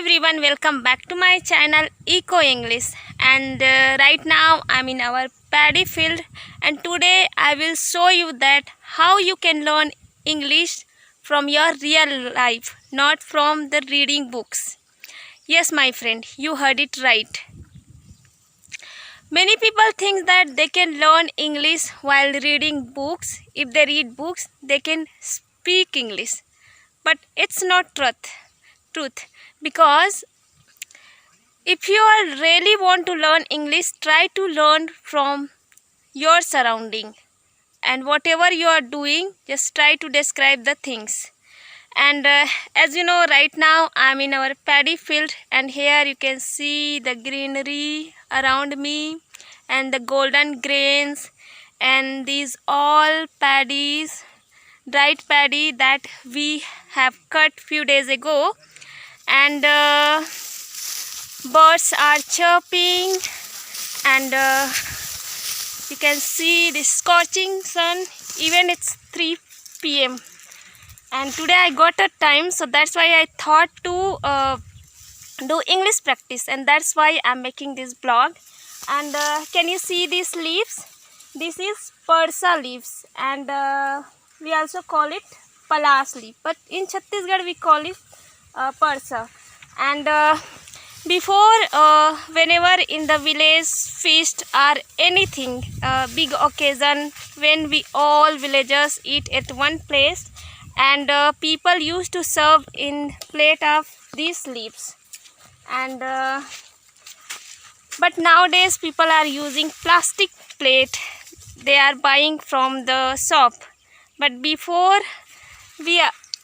everyone, welcome back to my channel Eco English. And right now I'm in our paddy field, and today I will show you that how you can learn English from your real life, not from the reading books. Yes, my friend, you heard it right. Many people think that they can learn English while reading books. If they read books, they can speak English. But it's not truth, because if you are really want to learn English, try to learn from your surrounding, and whatever you are doing, just try to describe the things. And as you know, right now I'm in our paddy field, and here you can see the greenery around me and the golden grains, and these all paddies, dried paddy that we have cut few days ago. And birds are chirping, and you can see the scorching sun. Even it's 3 p.m. and today I got a time, so that's why I thought to do English practice, and that's why I'm making this blog. And can you see these leaves? This is Parsa leaves, and we also call it Palas leaf, but in Chhattisgarh we call it Parsa. And before, whenever in the village feast or anything big occasion, when we all villagers eat at one place, and people used to serve in plate of these leaves. And but nowadays people are using plastic plate, they are buying from the shop. But before, we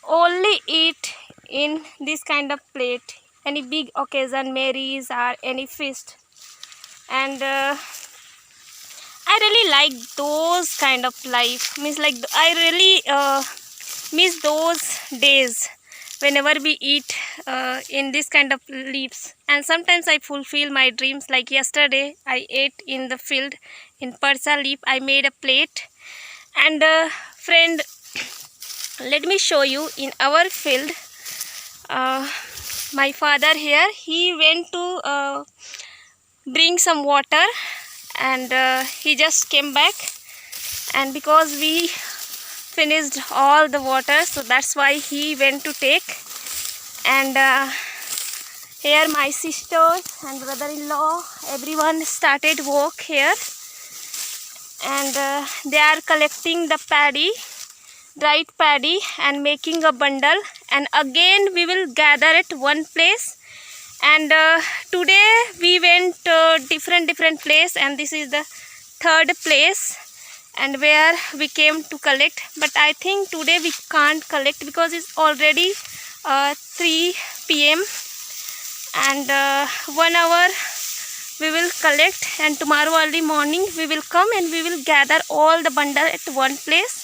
only eat in this kind of plate, any big occasion, marriage or any feast. And I really like those kind of life, means like I really miss those days whenever we eat in this kind of leaves. And sometimes I fulfill my dreams, like yesterday I ate in the field in Parsa leaf. I made a plate. And friend, let me show you in our field. My father here, he went to bring some water, and he just came back, and because we finished all the water, so that's why he went to take. And here my sisters and brother-in-law, everyone started work here, and they are collecting the paddy, dried paddy, and making a bundle, and again we will gather at one place. And today we went different place, and this is the third place and where we came to collect. But I think today we can't collect because it's already 3 p.m. and 1 hour we will collect, and tomorrow early morning we will come and we will gather all the bundle at one place.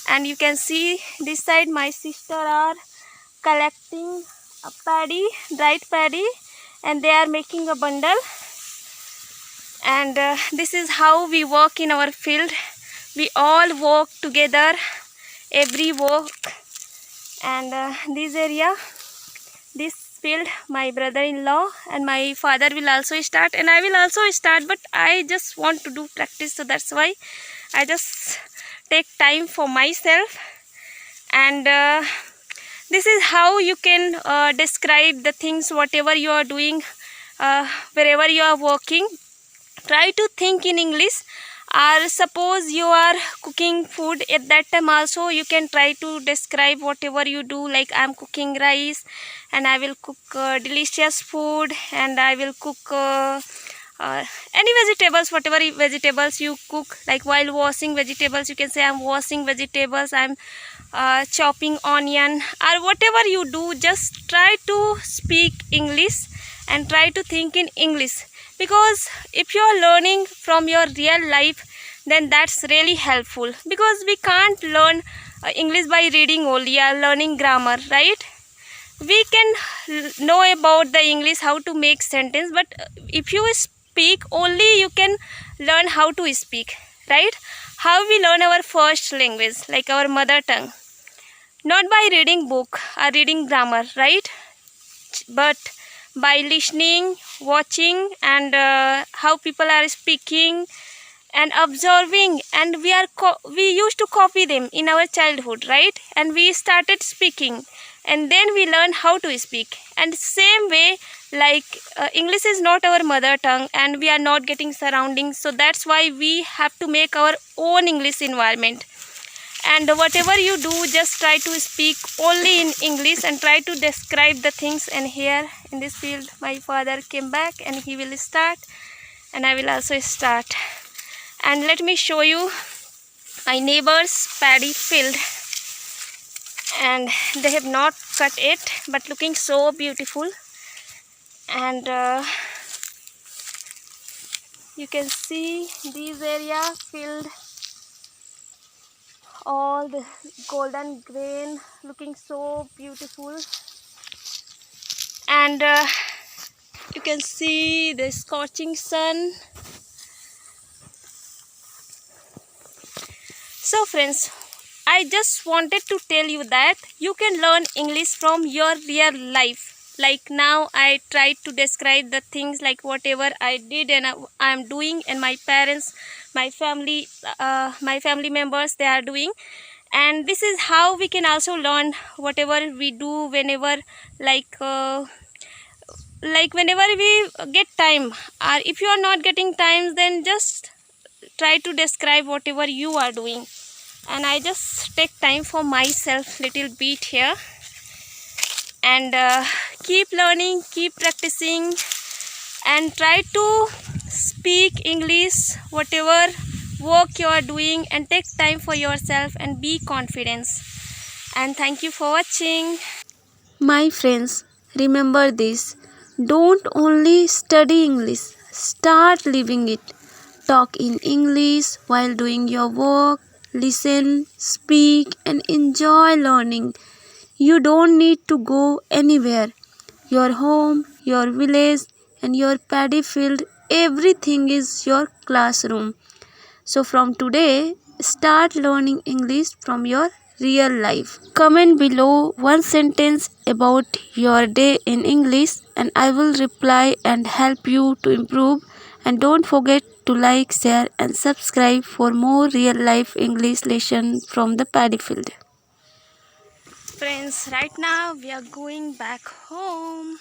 And you can see this side my sister are collecting a paddy, dried paddy, and they are making a bundle. And this is how we work in our field. We all work together, every work. And this area, this field, my brother-in-law and my father will also start, and I will also start, but I just want to do practice, so that's why I just take time for myself. And this is how you can describe the things, whatever you are doing, wherever you are working. Try to think in English, or suppose you are cooking food, at that time also you can try to describe whatever you do, like I am cooking rice and I will cook delicious food, and I will cook any vegetables, whatever vegetables you cook. Like while washing vegetables, you can say I am washing vegetables, I am chopping onion, or whatever you do, just try to speak English and try to think in English. Because if you are learning from your real life, then that's really helpful, because we can't learn English by reading only or learning grammar, right? We can know about the English, how to make sentence, but if you speak only, you can learn how to speak, right? How we learn our first language, like our mother tongue, not by reading book or reading grammar, right? much, but by listening, watching, and how people are speaking and observing, and we used to copy them in our childhood, right? And we started speaking, and then we learn how to speak. And same way, like English is not our mother tongue, and we are not getting surroundings, so that's why we have to make our own English environment. And whatever you do, just try to speak only in English and try to describe the things. And here in this field, my father came back and he will start, and I will also start. And let me show you my neighbor's paddy field, and they have not cut it, but looking so beautiful. And you can see this area filled all the golden grain, looking so beautiful. And you can see the scorching sun. So friends, I just wanted to tell you that you can learn English from your real life. Like now I tried to describe the things like whatever I did and I am doing, and my parents, my family members, they are doing. And this is how we can also learn whatever we do whenever, like whenever we get time, or if you are not getting time, then just try to describe whatever you are doing. And I just take time for myself little bit here, and keep learning, keep practicing, and try to speak English whatever work you are doing, and take time for yourself and be confident. And thank you for watching. My friends, remember this. Don't only study English, start living it. Talk in English while doing your work, listen, speak, and enjoy learning. You don't need to go anywhere. Your home, your village, and your paddy field, everything is your classroom. So from today, start learning English from your real life. Comment below one sentence about your day in English, and I will reply and help you to improve. And don't forget to like, share, and subscribe for more real life English lesson from the paddy field. Friends, right now we are going back home.